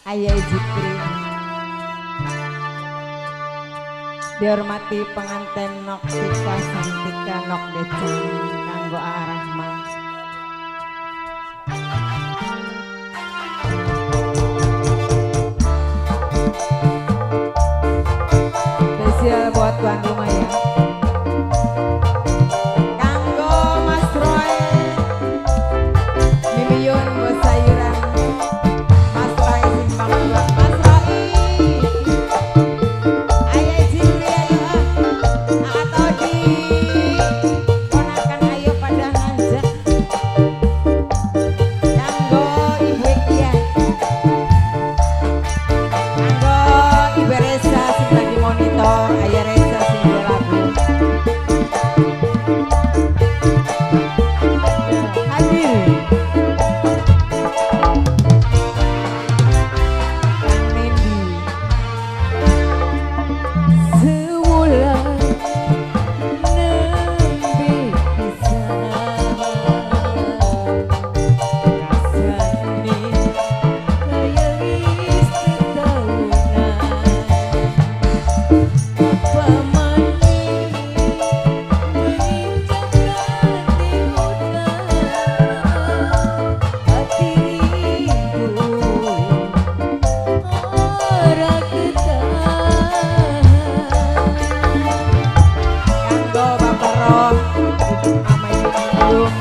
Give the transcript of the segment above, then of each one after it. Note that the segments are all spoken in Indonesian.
Ayah Zikri. Dihormati pengantin Nok Tika Santika Nok Decang kanggo Arahman. Spesial buat tuan rumah ya. Kanggo Mas Roy, Mimiyun bos sayuran. Mas Roy simpang dua. Mas Roy, ayah Zikri ayo atau di ponakan ayo pada ngajak. Kanggo Ibu Ekia, kanggo Ibu Reza sing lagi monitor, ayah Reza sing dia lagu. Hadir Kang Nendi. Sewulan nembe pisan rasane kaya wis tetahunan. Pamani menginjak hati hati rindu ora ketahan. Kanggo Bapak Roh, Ibu Amai Bingung.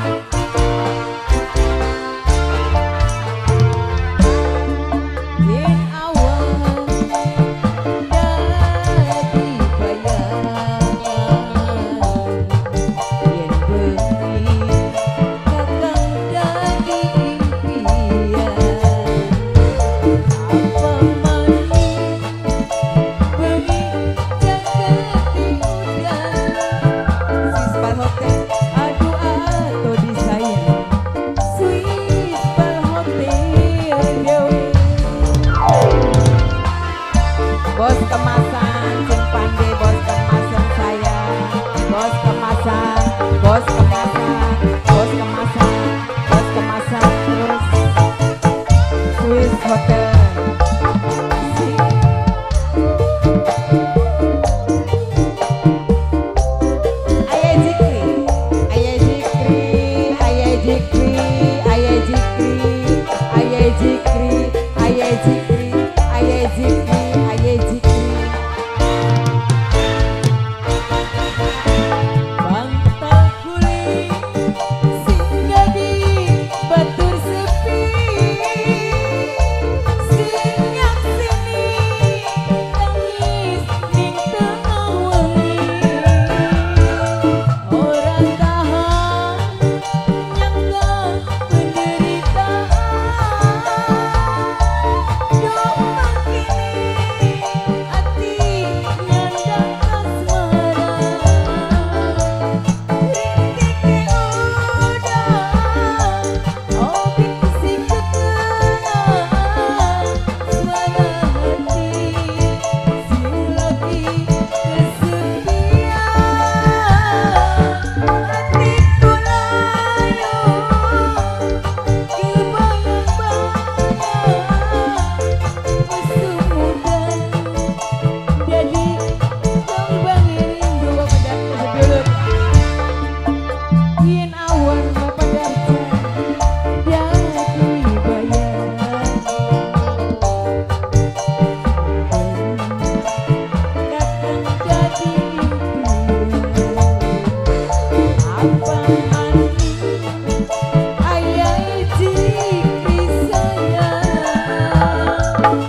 Yen awal dadi bayangan, yen bengi kakang dadi impian. Apa maning bengi jaketi udan. Sispal Hotel, aduh ato disayang. Sispal Hotel dewe. Bos kemasan sing pandai, bos kemasan saya. Bos kemasan, bos kemasan, bos kemasan, bos kemasan terus. Swiss Hotel. Ayah Zikri, ayah Zikri, ayah Zikri, ayah Zikri, ayah Zikri, ayah Zikri, ayah Zikri, ayah Zikri. Bantal kulit singgah di batur sepi, sinyak sini tangis ning tengah wengi. Orang tahan nyangga penderitaan, doa kini hati nyandang kasmaran. Rintik udan, obi sikut tenang, suara hati sing lagi kesepian. Hatiku layu kebayang-bayang, mesum udan jadi kembang rindu. Bapak Darto sedulur. Yen awan Bapak Darto dadi bayangan, kakang dadi impian. Apa maning ayah Zikri sayang,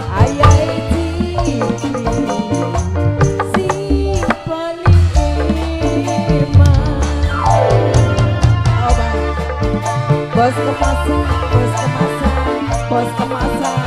ayah Zikri si paling eman. Oh bang, bos kemasan, bos kemasan, bos kemasan,